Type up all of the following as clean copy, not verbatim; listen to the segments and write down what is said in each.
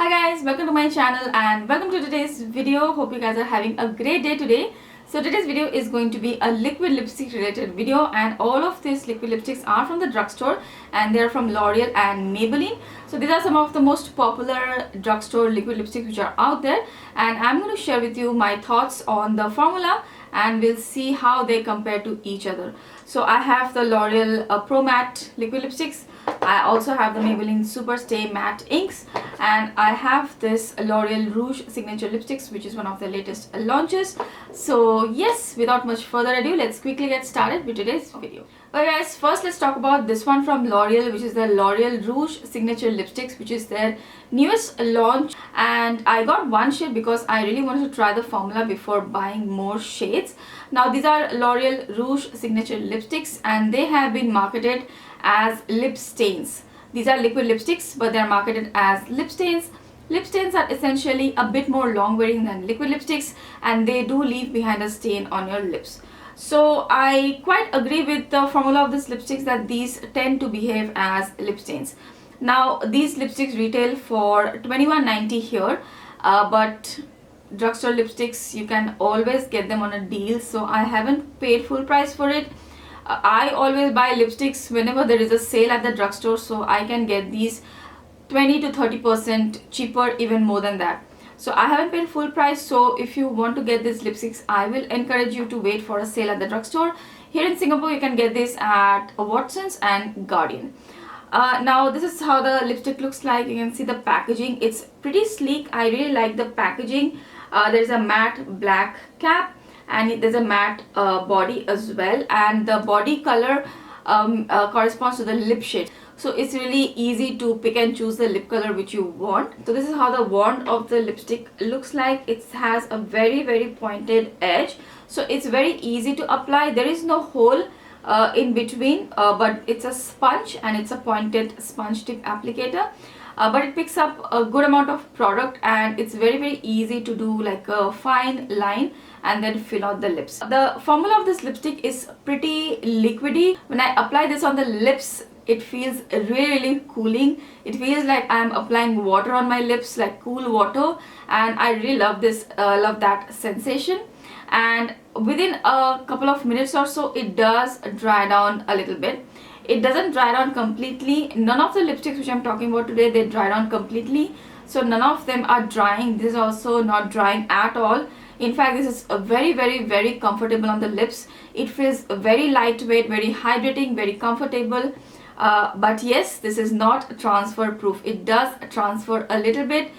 Hi guys, welcome to my channel and welcome to today's video. Hope you guys are having a great day today. So today's video is going to be a liquid lipstick related video, and all of these liquid lipsticks are from the drugstore and they're from L'Oreal and Maybelline. So these are some of the most popular drugstore liquid lipsticks which are out there, and I'm going to share with you my thoughts on the formula and we'll see how they compare to each other. So I have the L'Oreal Pro Matte liquid lipsticks. I also have the Maybelline Super Stay Matte inks, and I have this L'Oreal Rouge signature lipsticks, which is one of the latest launches. So yes, without much further ado, let's quickly get started with today's video. Okay guys, first let's talk about this one from L'Oreal, which is the L'Oreal Rouge signature lipsticks, which is their newest launch. And I got one shade because I really wanted to try the formula before buying more shades. Now these are L'Oreal Rouge signature lipsticks and they have been marketed as lip stains. These are liquid lipsticks, but they are marketed as lip stains. Lip stains are essentially a bit more long wearing than liquid lipsticks, and they do leave behind a stain on your lips. So I quite agree with the formula of these lipsticks that these tend to behave as lip stains. Now these lipsticks retail for $21.90 here, but drugstore lipsticks you can always get them on a deal, so I haven't paid full price for it. I always buy lipsticks whenever there is a sale at the drugstore, so I can get these 20 to 30% cheaper, even more than that. So I haven't paid full price, so if you want to get these lipsticks, I will encourage you to wait for a sale at the drugstore. Here in Singapore, you can get this at Watsons and Guardian. Now this is how the lipstick looks like. You can see the packaging. It's pretty sleek. I really like the packaging. There's a matte black cap, and there's a matte body as well, and the body color corresponds to the lip shade, so it's really easy to pick and choose the lip color which you want. So this is how the wand of the lipstick looks like. It has a very pointed edge, so it's very easy to apply. There is no hole in between, but it's a sponge and it's a pointed sponge tip applicator. But it picks up a good amount of product, and it's very easy to do like a fine line and then fill out the lips. The formula of this lipstick is pretty liquidy. When I apply this on the lips, it feels really cooling. It feels like I'm applying water on my lips, like cool water, and I really love this, love that sensation. And within a couple of minutes or so, it does dry down a little bit. It doesn't dry down completely. None of the lipsticks which I'm talking about today, they dry down completely, so none of them are drying. This is also not drying at all. In fact, this is a very comfortable on the lips. It feels very lightweight, very hydrating, very comfortable. But yes, this is not transfer proof. It does transfer a little bit.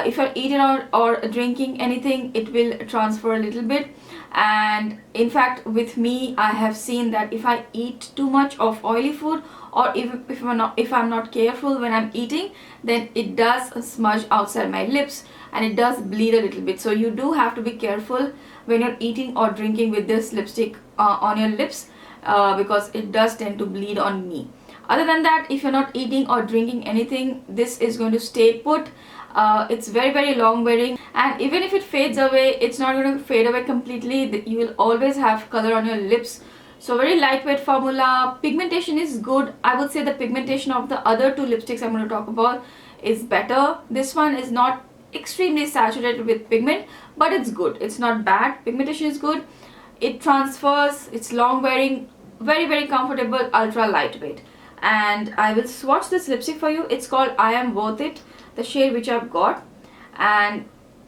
If you're eating or drinking anything, it will transfer a little bit. And in fact, with me, I have seen that if I eat too much of oily food, or if I'm not careful when I'm eating, then it does smudge outside my lips and it does bleed a little bit. So you do have to be careful when you're eating or drinking with this lipstick on your lips, because it does tend to bleed on me. Other than that, if you're not eating or drinking anything, this is going to stay put. It's very long wearing, and even if it fades away, it's not going to fade away completely. You will always have color on your lips. So very lightweight formula. Pigmentation is good. I would say the pigmentation of the other two lipsticks I'm going to talk about is better. This one is not extremely saturated with pigment, but it's good. It's not bad. Pigmentation is good. It transfers. It's long wearing, very comfortable, ultra lightweight. And I will swatch this lipstick for you. It's called I Am Worth It, the shade which I've got, and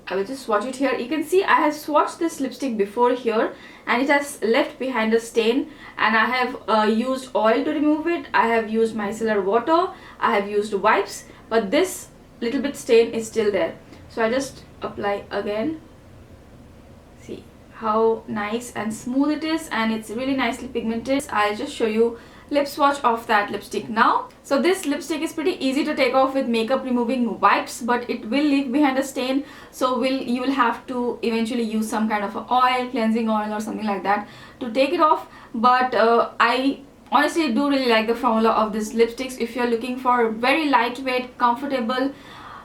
I will just swatch it here. You can see I have swatched this lipstick before here, and it has left behind a stain, and I have used oil to remove it. I have used micellar water, I have used wipes, but this little bit stain is still there. So I just apply again. See how nice and smooth it is, and it's really nicely pigmented. I'll just show you lip swatch of that lipstick now. So this lipstick is pretty easy to take off with makeup removing wipes, but it will leave behind a stain, so you will have to eventually use some kind of a oil, cleansing oil or something like that to take it off. But I honestly do really like the formula of this lipsticks. If you're looking for very lightweight, comfortable,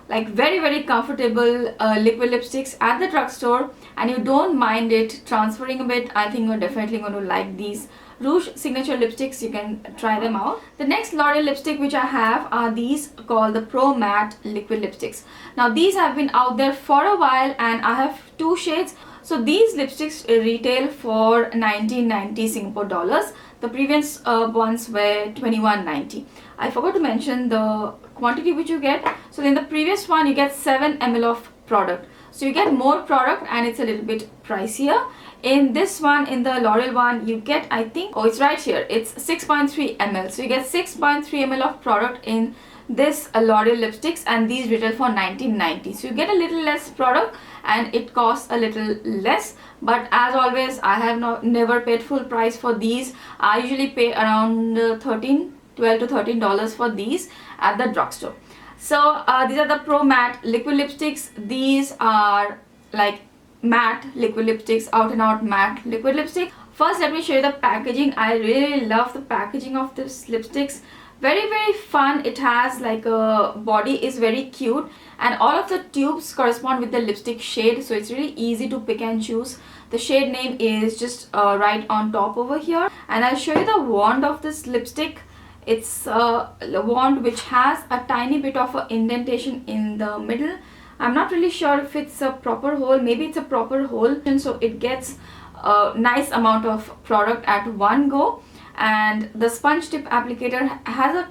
like very comfortable liquid lipsticks at the drugstore, and you don't mind it transferring a bit, I think you're definitely going to like these Rouge signature lipsticks. You can try them out. The next L'Oreal lipstick which I have are these called the Pro Matte liquid lipsticks. Now these have been out there for a while, and I have two shades. So these lipsticks retail for 1990 Singapore dollars. The previous ones were 21.90. I forgot to mention the quantity which you get. So in the previous one you get 7 ml of product. So you get more product and it's a little bit pricier. In this one, in the L'Oreal one, you get, I think, oh, it's right here, it's 6.3 ml. So you get 6.3 ml of product in this L'Oreal lipsticks, and these retail for 19.90. So you get a little less product and it costs a little less. But as always, I have never paid full price for these. I usually pay around $12 to $13 for these at the drugstore. So these are the Pro Matte liquid lipsticks. These are like matte liquid lipsticks, out and out matte liquid lipstick. First, let me show you the packaging. I really love the packaging of this lipsticks. Very fun. It has like a body is very cute, and all of the tubes correspond with the lipstick shade, so it's really easy to pick and choose. The shade name is just right on top over here, and I'll show you the wand of this lipstick. It's a wand which has a tiny bit of an indentation in the middle. I'm not really sure if it's a proper hole. Maybe it's a proper hole, and so it gets a nice amount of product at one go. And the sponge tip applicator has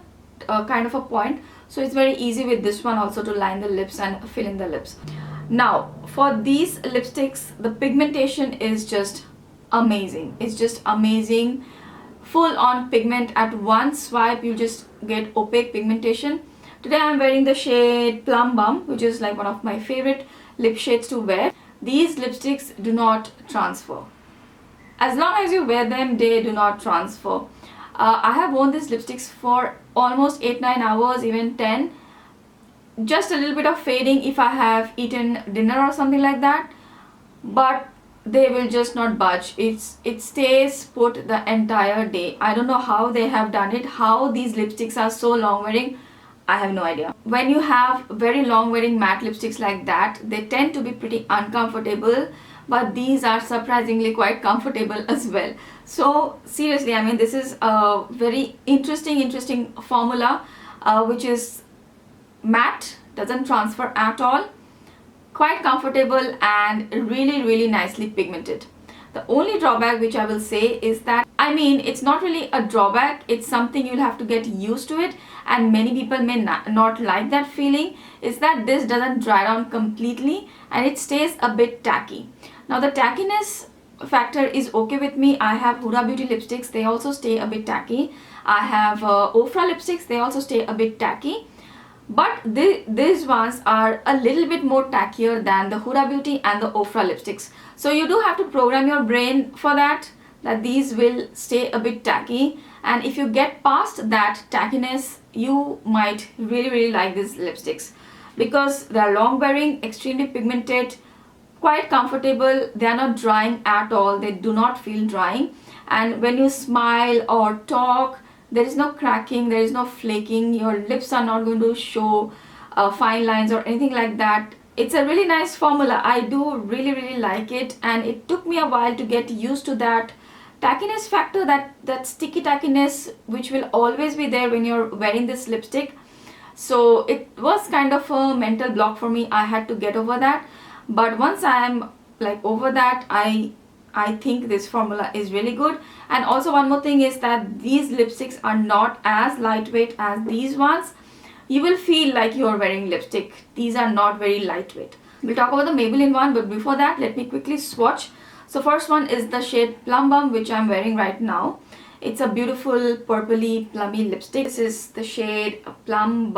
a kind of a point, so it's very easy with this one also to line the lips and fill in the lips. Now for these lipsticks, the pigmentation is just amazing. It's just amazing. Full on pigment at one swipe. You just get opaque pigmentation. Today I'm wearing the shade Plum, which is like one of my favorite lip shades to wear. These lipsticks do not transfer. As long as you wear them, they do not transfer. I have worn these lipsticks for almost 8-9 hours, even 10. Just a little bit of fading if I have eaten dinner or something like that, but they will just not budge. It stays put the entire day. I don't know how they have done it, how these lipsticks are so long wearing. I have no idea. When you have very long wearing matte lipsticks like that, they tend to be pretty uncomfortable, but these are surprisingly quite comfortable as well. So seriously, I mean, this is a very interesting formula, which is matte, doesn't transfer at all, quite comfortable, and really nicely pigmented. The only drawback which I will say is that, I mean, it's not really a drawback, it's something you'll have to get used to it, and many people may not like that feeling, is that this doesn't dry down completely and it stays a bit tacky. Now the tackiness factor is okay with me. I have Huda Beauty lipsticks, they also stay a bit tacky. I have Ofra lipsticks, they also stay a bit tacky. But these ones are a little bit more tackier than the Huda Beauty and the Ofra lipsticks. So you do have to program your brain for that these will stay a bit tacky. And if you get past that tackiness, you might really like these lipsticks, because they are long wearing, extremely pigmented, quite comfortable. They are not drying at all. They do not feel drying. And when you smile or talk, there is no cracking, there is no flaking. Your lips are not going to show fine lines or anything like that. It's a really nice formula. I do really like it, and it took me a while to get used to that tackiness factor, that sticky tackiness which will always be there when you're wearing this lipstick. So it was kind of a mental block for me. I had to get over that. But once I am like over that, I think this formula is really good. And also one more thing is that these lipsticks are not as lightweight as these ones. You will feel like you're wearing lipstick. These are not very lightweight. We'll talk about the Maybelline one, but before that, let me quickly swatch. So first one is the shade Plum, which I'm wearing right now. It's a beautiful purpley plummy lipstick. This is the shade Plum,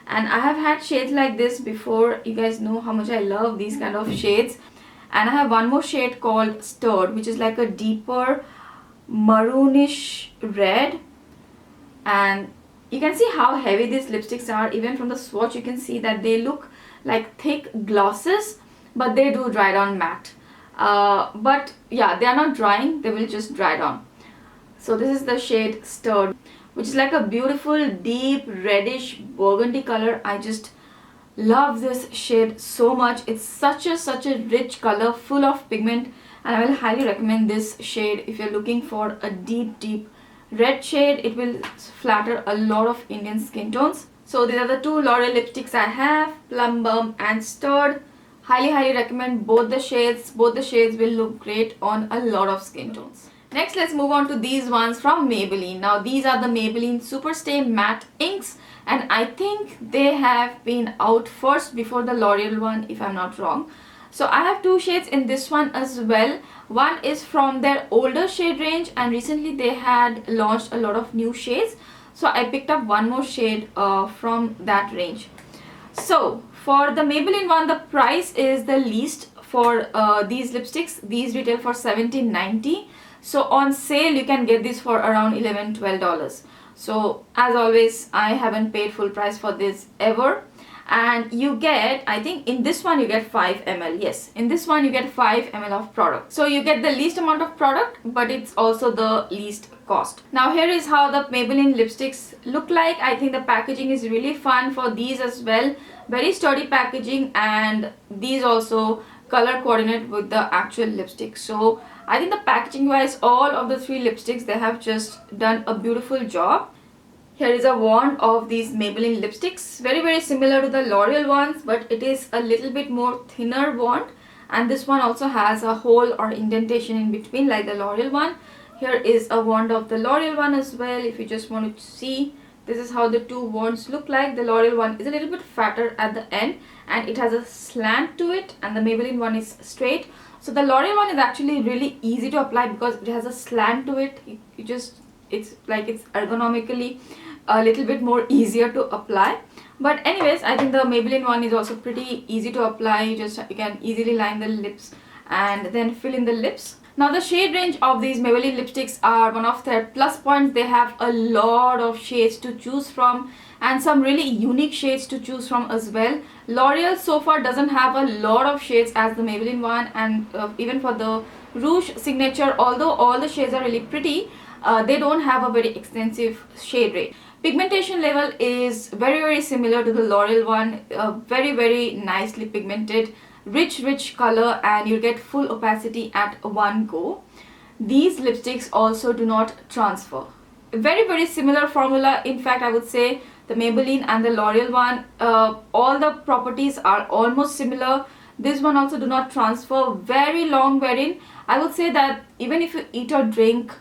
and I have had shades like this before. You guys know how much I love these kind of shades. And I have one more shade called Stirred, which is like a deeper maroonish red. And you can see how heavy these lipsticks are. Even from the swatch, you can see that they look like thick glosses, but they do dry down matte. But yeah, they are not drying, they will just dry down. So this is the shade Stirred, which is like a beautiful deep reddish burgundy color. I just love this shade so much. It's such a rich color, full of pigment, and I will highly recommend this shade if you're looking for a deep red shade. It will flatter a lot of Indian skin tones. So these are the two L'Oreal lipsticks I have, Plum and Stirred. Highly recommend both the shades. Both the shades will look great on a lot of skin tones. Next, let's move on to these ones from Maybelline. Now these are the Maybelline Superstay Matte Inks, and I think they have been out first before the L'Oreal one, if I'm not wrong. So I have two shades in this one as well. One is from their older shade range, and recently they had launched a lot of new shades. So I picked up one more shade from that range. So for the Maybelline one, the price is the least for these lipsticks. These retail for $17.90. So on sale you can get this for around $11-12. So as always, I haven't paid full price for this ever. And you get, I think in this one you get 5 ml. Yes, in this one you get 5 ml of product. So you get the least amount of product, but it's also the least cost. Now here is how the Maybelline lipsticks look like. I think the packaging is really fun for these as well. Very sturdy packaging, and these also color coordinate with the actual lipstick. So I think the packaging wise, all of the three lipsticks, they have just done a beautiful job. Here is a wand of these Maybelline lipsticks, very similar to the L'Oreal ones, but it is a little bit more thinner wand, and this one also has a hole or indentation in between like the L'Oreal one. Here is a wand of the L'Oreal one as well. If you just want to see, this is how the two wands look like. The L'Oreal one is a little bit fatter at the end and it has a slant to it, and the Maybelline one is straight. So the L'Oreal one is actually really easy to apply because it has a slant to it. It's like it's ergonomically a little bit more easier to apply. But anyways, I think the Maybelline one is also pretty easy to apply. You can easily line the lips and then fill in the lips. Now the shade range of these Maybelline lipsticks are one of their plus points. They have a lot of shades to choose from and some really unique shades to choose from as well. L'Oreal so far doesn't have a lot of shades as the Maybelline one, and even for the Rouge signature, although all the shades are really pretty, they don't have a very extensive shade range. Pigmentation level is very similar to the L'Oreal one, very nicely pigmented, rich color, and you'll get full opacity at one go. These lipsticks also do not transfer. Very similar formula. In fact, I would say the Maybelline and the L'Oreal one, all the properties are almost similar. This one also do not transfer. Very long wearing. I would say that even if you eat or drink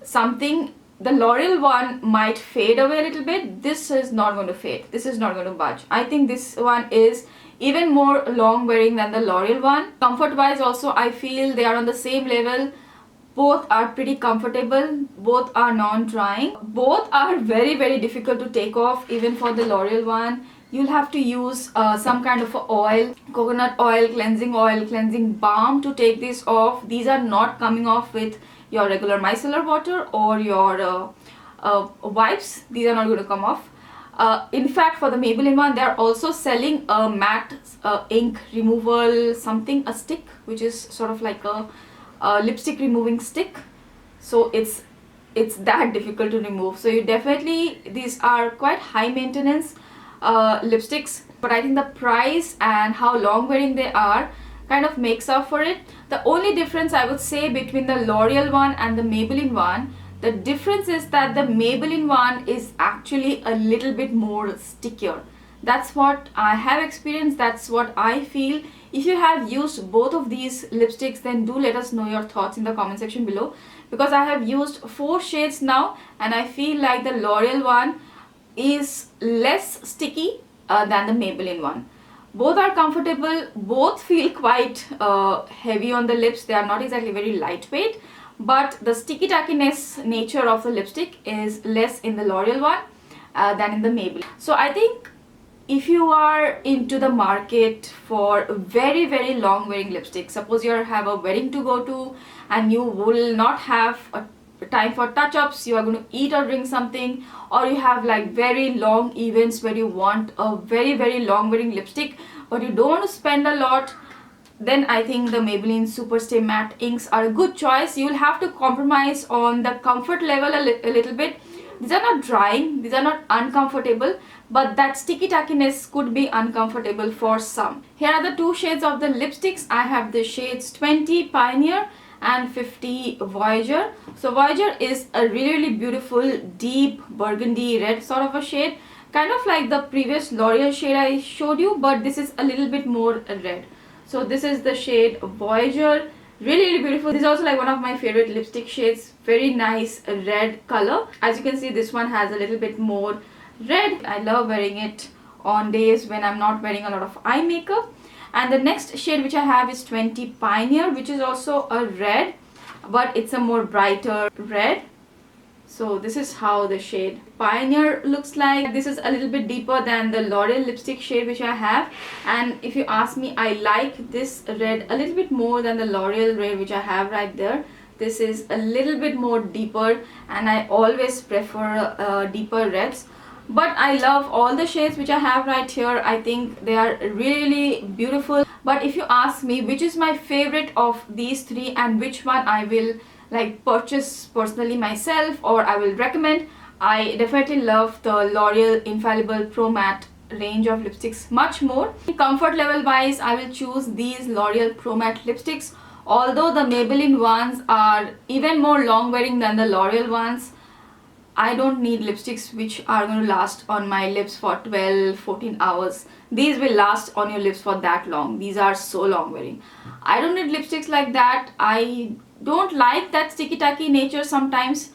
something, the L'Oreal one might fade away a little bit. This is not going to fade. This is not going to budge. I think this one is even more long wearing than the L'Oreal one. Comfort wise also, I feel they are on the same level. Both are pretty comfortable. Both are non-drying. Both are very difficult to take off. Even for the L'Oreal one, you'll have to use some kind of oil, coconut oil, cleansing balm to take this off. These are not coming off with your regular micellar water or your wipes. These are not going to come off. In fact, for the Maybelline one, they are also selling a matte ink removal something, a stick, which is sort of like a lipstick removing stick. So it's that difficult to remove. So you definitely, these are quite high maintenance lipsticks, but I think the price and how long wearing they are kind of makes up for it. The only difference I would say between the L'Oreal one and the Maybelline one, the difference is that the Maybelline one is actually a little bit more stickier. That's what I have experienced. That's what I feel. If you have used both of these lipsticks, then do let us know your thoughts in the comment section below, because I have used 4 shades now and I feel like the L'Oreal one is less sticky than the Maybelline one. Both are comfortable, both feel quite heavy on the lips. They are not exactly very lightweight, but the sticky tackiness nature of the lipstick is less in the L'Oreal one than in the Maybelline. So I think if you are into the market for very long wearing lipstick, suppose you have a wedding to go to and you will not have a time for touch-ups, you are going to eat or drink something, or you have like very long events where you want a very long wearing lipstick but you don't want to spend a lot, then I think the Maybelline Superstay Matte Inks are a good choice. You will have to compromise on the comfort level a little bit. These are not drying, these are not uncomfortable, but that sticky tackiness could be uncomfortable for some. Here are the two shades of the lipsticks. I have the shades 20 Pioneer and 50 Voyager. So Voyager is a really beautiful deep burgundy red sort of a shade, kind of like the previous L'Oreal shade I showed you, but this is a little bit more red. So this is the shade Voyager. Really beautiful. This is also like one of my favorite lipstick shades. Very nice red color. As you can see, this one has a little bit more red. I love wearing it on days when I'm not wearing a lot of eye makeup. And the next shade which I have is 20 Pioneer, which is also a red, but it's a more brighter red. So this is how the shade Pioneer looks like. This is a little bit deeper than the L'Oreal lipstick shade which I have, and if you ask me, I like this red a little bit more than the L'Oreal red which I have right there. This is a little bit more deeper, and I always prefer deeper reds. But I love all the shades which I have right here. I think they are really beautiful. But if you ask me which is my favorite of these three and which one I will like purchase personally myself or I will recommend, I definitely love the L'Oreal Infallible Pro Matte range of lipsticks much more. Comfort level wise, I will choose these L'Oreal Pro Matte lipsticks. Although the Maybelline ones are even more long wearing than the L'Oreal ones, I don't need lipsticks which are going to last on my lips for 12-14 hours. These will last on your lips for that long. These are so long wearing. I don't need lipsticks like that. I don't like that sticky tacky nature sometimes,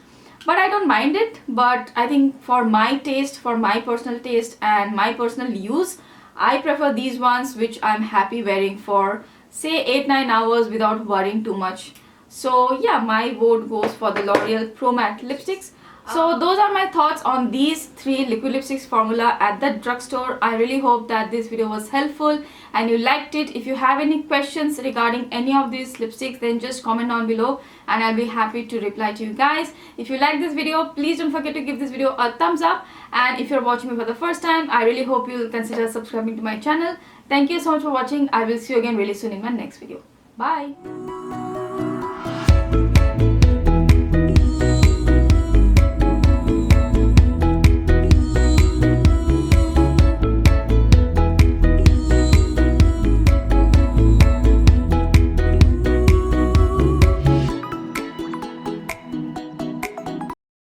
but I don't mind it. But I think for my taste, for my personal taste and my personal use, I prefer these ones which I'm happy wearing for say 8-9 hours without worrying too much. So yeah, my vote goes for the L'Oreal Pro Matte lipsticks. So those are my thoughts on these three liquid lipsticks formula at the drugstore. I really hope that this video was helpful and you liked it. If you have any questions regarding any of these lipsticks, then just comment down below and I'll be happy to reply to you guys. If you like this video, please don't forget to give this video a thumbs up. And if you're watching me for the first time, I really hope you'll consider subscribing to my channel. Thank you so much for watching. I will see you again really soon in my next video. Bye.